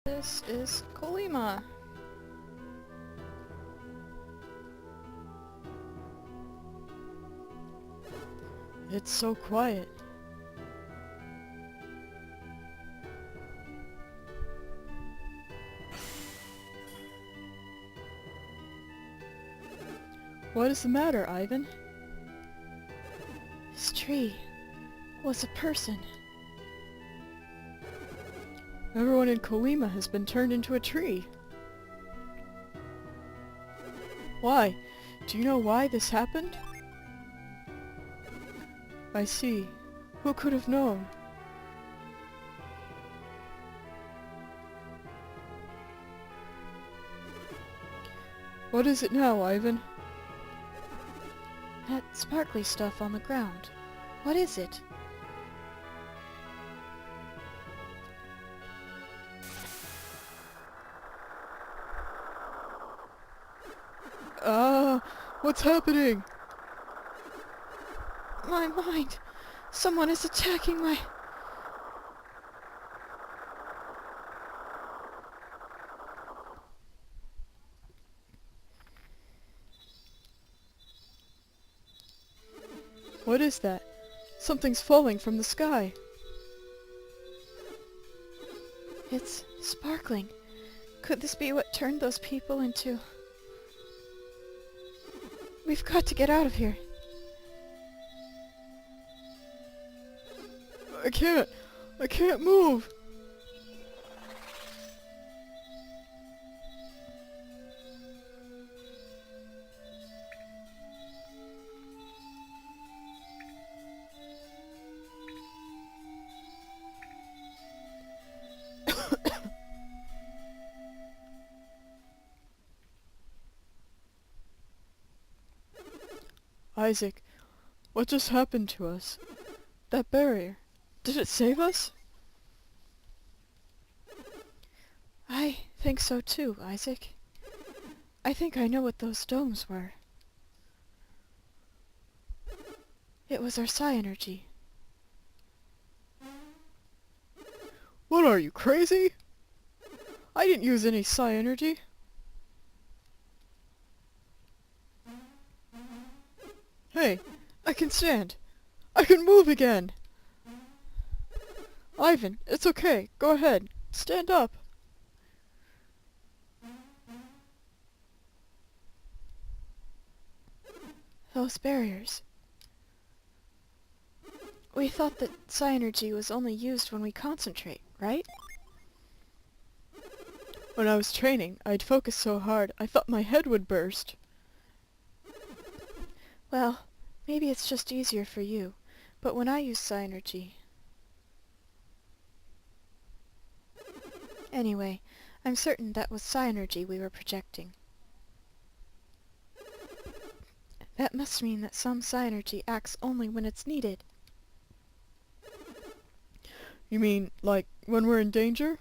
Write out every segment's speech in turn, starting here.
This is Kolima. It's so quiet. What is the matter, Ivan? This tree was a person. Everyone in Kolima has been turned into a tree. Why? Do you know why this happened? I see. Who could have known? What is it now, Ivan? That sparkly stuff on the ground. What is it? What's happening? My mind! Someone is attacking my... What is that? Something's falling from the sky. It's sparkling. Could this be what turned those people into... We've got to get out of here. I can't move. Isaac, what just happened to us? That barrier. Did it save us? I think so too, Isaac. I think I know what those domes were. It was our psi energy. What are you, crazy? I didn't use any psi energy. Hey, I can stand. I can move again. Ivan, it's okay. Go ahead. Stand up. Those barriers. We thought that psi energy was only used when we concentrate, right? When I was training, I'd focus so hard I thought my head would burst. Well, maybe it's just easier for you, but when I use psi energy... Anyway, I'm certain that was psi energy we were projecting. That must mean that some psi energy acts only when it's needed. You mean, like, when we're in danger?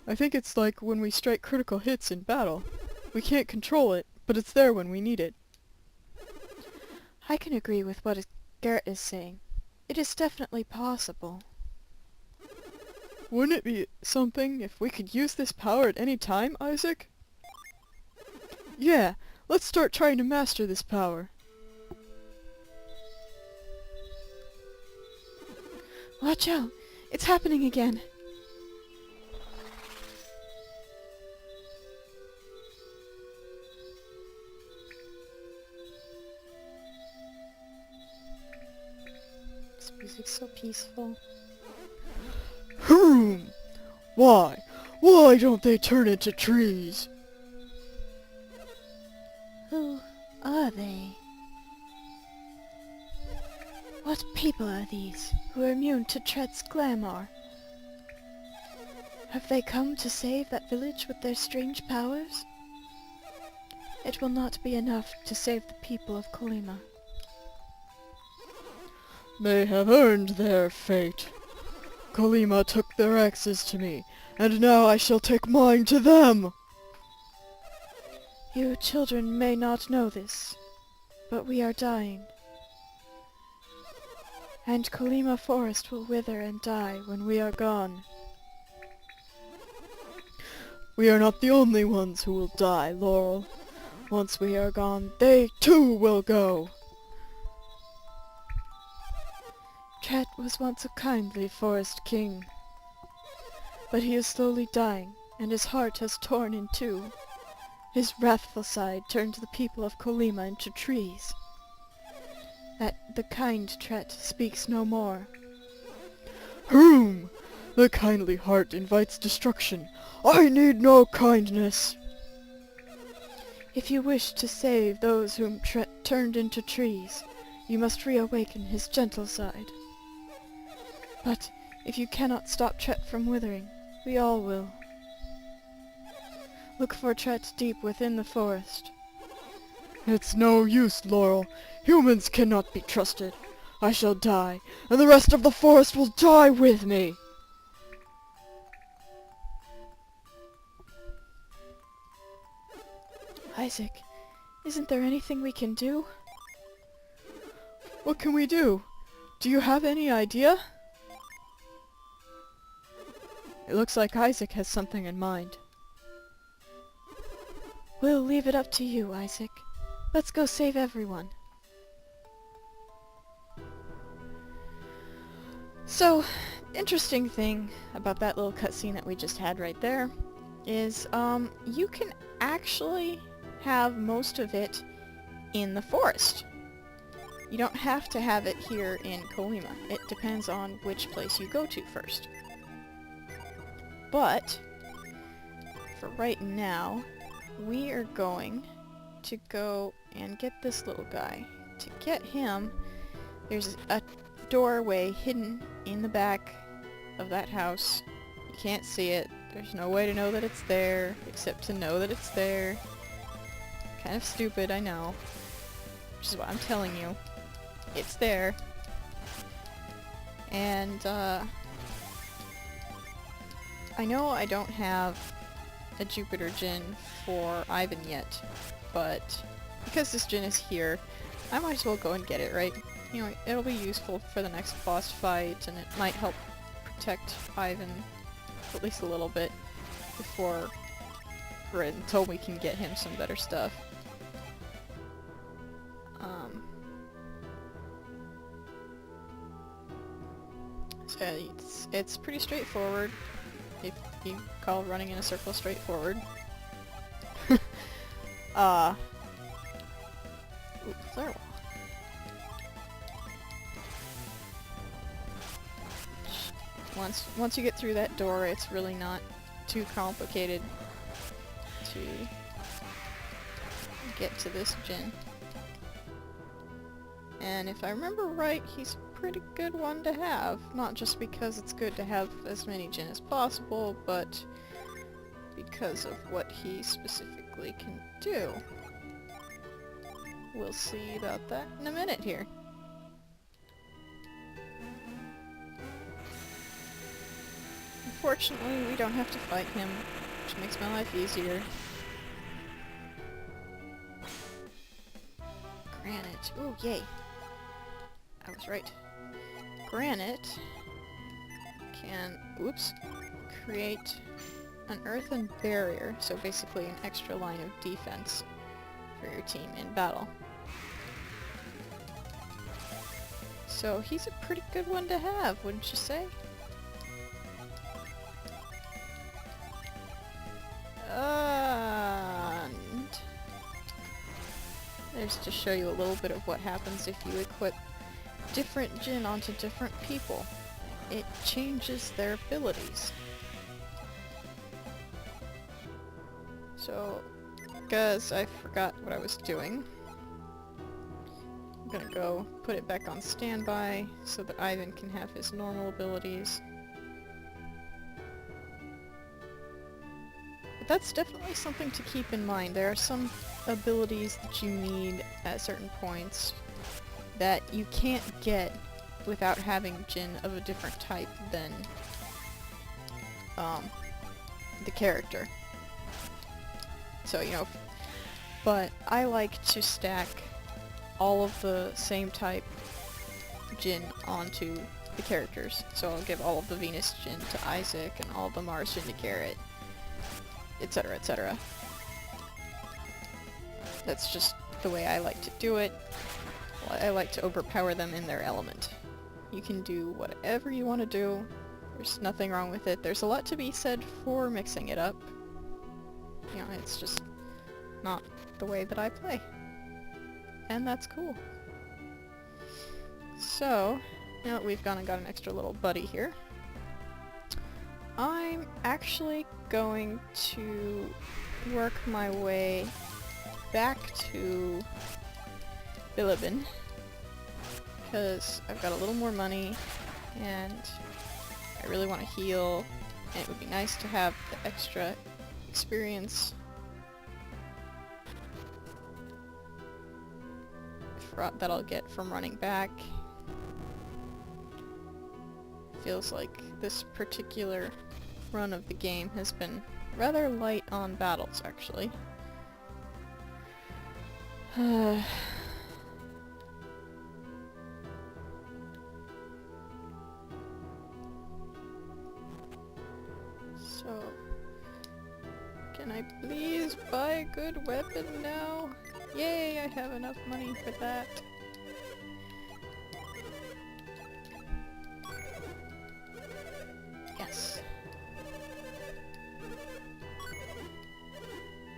I think it's like when we strike critical hits in battle. We can't control it, but it's there when we need it. I can agree with what Garrett is saying. It is definitely possible. Wouldn't it be something if we could use this power at any time, Isaac? Yeah, let's start trying to master this power. Watch out! It's happening again! This music's so peaceful. Why? Why don't they turn into trees? Who are they? What people are these who are immune to Tread's glamour? Have they come to save that village with their strange powers? It will not be enough to save the people of Kolima. They have earned their fate. Kolima took their axes to me, and now I shall take mine to them! You children may not know this, but we are dying. And Kolima Forest will wither and die when we are gone. We are not the only ones who will die, Laurel. Once we are gone, they too will go. Chet was once a kindly forest king, but he is slowly dying, and his heart has torn in two. His wrathful side turned the people of Kolima into trees. That the kind Tret speaks no more. Whom? The kindly heart invites destruction. I need no kindness. If you wish to save those whom Tret turned into trees, you must reawaken his gentle side. But if you cannot stop Tret from withering, we all will. Look for Tret deep within the forest. It's no use, Laurel. Humans cannot be trusted. I shall die, and the rest of the forest will die with me. Isaac, isn't there anything we can do? What can we do? Do you have any idea? It looks like Isaac has something in mind. We'll leave it up to you, Isaac. Let's go save everyone. So, interesting thing about that little cutscene that we just had right there is, you can actually have most of it in the forest. You don't have to have it here in Kolima. It depends on which place you go to first. But, for right now, we are going to go and get this little guy. To get him, there's a doorway hidden in the back of that house. You can't see it. There's no way to know that it's there, except to know that it's there. Kind of stupid, I know. Which is what I'm telling you. It's there. And, I know I don't have a Jupiter Gin for Ivan yet, but because this gin is here, I might as well go and get it, right? You know, it'll be useful for the next boss fight, and it might help protect Ivan at least a little bit before, or until we can get him some better stuff. So it's pretty straightforward, if you call running in a circle straightforward. Ooh, firewall. Once you get through that door, it's really not too complicated to get to this gin. And if I remember right, he's a pretty good one to have. Not just because it's good to have as many gin as possible, but because of what he specifically can do. We'll see about that in a minute here. Unfortunately, we don't have to fight him, which makes my life easier. Granite. Ooh, yay. I was right. Granite can, create an earthen barrier, so basically an extra line of defense for your team in battle. So he's a pretty good one to have, wouldn't you say? And there's to show you a little bit of what happens if you equip different gin onto different people. It changes their abilities. So, because I forgot what I was doing, I'm gonna go put it back on standby so that Ivan can have his normal abilities. But that's definitely something to keep in mind. There are some abilities that you need at certain points that you can't get without having gin of a different type than the character. So, you know, but I like to stack all of the same type gin onto the characters. So I'll give all of the Venus gin to Isaac and all of the Mars gin to Garrett. etc., etc. That's just the way I like to do it. Well, I like to overpower them in their element. You can do whatever you want to do. There's nothing wrong with it. There's a lot to be said for mixing it up. You know, it's just not the way that I play. And that's cool. So, now that we've gone and got an extra little buddy here, I'm actually going to work my way back to Bilibin, because I've got a little more money, and I really want to heal, and it would be nice to have the extra experience that I'll get from running back. Feels like this particular run of the game has been rather light on battles, actually. So, can I please buy a good weapon now? Yay, I have enough money for that. Yes.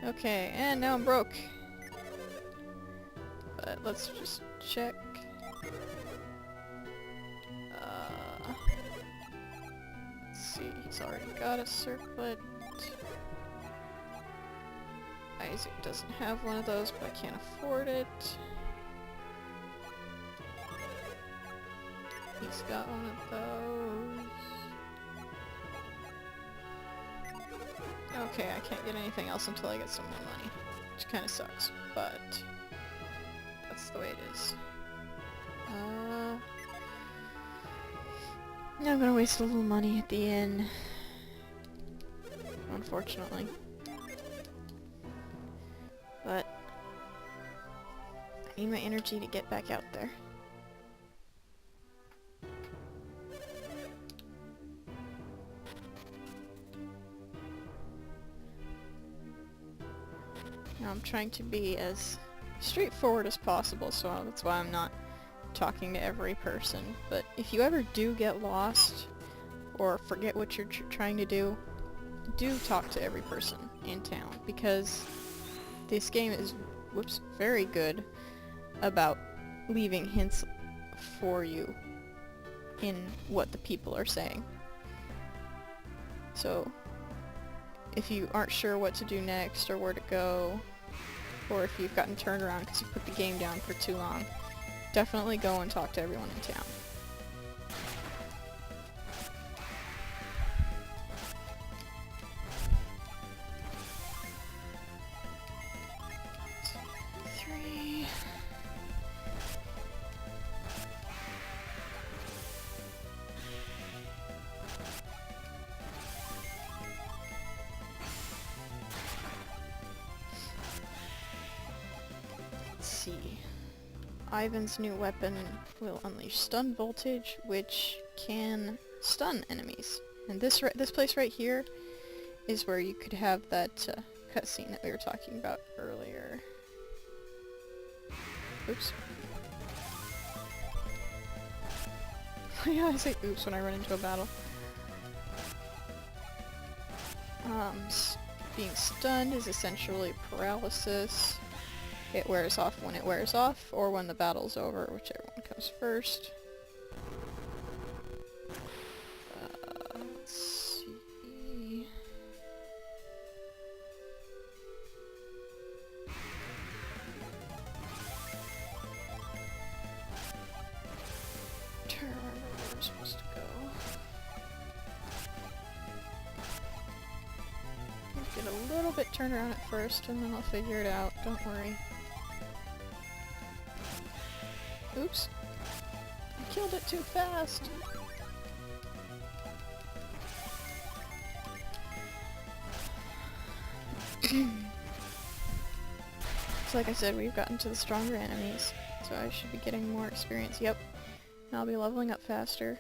Okay, and now I'm broke. But let's just check. Let's see, he's already got a circlet. Isaac doesn't have one of those, but I can't afford it. He's got one of those. Okay, I can't get anything else until I get some more money, which kind of sucks, but that's the way it is. Now I'm gonna waste a little money at the inn, unfortunately. But I need my energy to get back out there. Now I'm trying to be as straightforward as possible, so that's why I'm not talking to every person. But if you ever do get lost or forget what you're trying to do talk to every person in town, because this game is, very good about leaving hints for you in what the people are saying. So, if you aren't sure what to do next or where to go, or if you've gotten turned around because you put the game down for too long, definitely go and talk to everyone in town. See. Ivan's new weapon will unleash stun voltage, which can stun enemies. And this place right here is where you could have that cutscene that we were talking about earlier. Oops. Yeah, I say oops when I run into a battle. Being stunned is essentially paralysis. It wears off when it wears off, or when the battle's over, whichever one comes first. Let's see... I'm trying to remember where I'm supposed to go. Get a little bit turned around at first, and then I'll figure it out, don't worry. Oops. I killed it too fast! So like I said, we've gotten to the stronger enemies, so I should be getting more experience. Yep. And I'll be leveling up faster.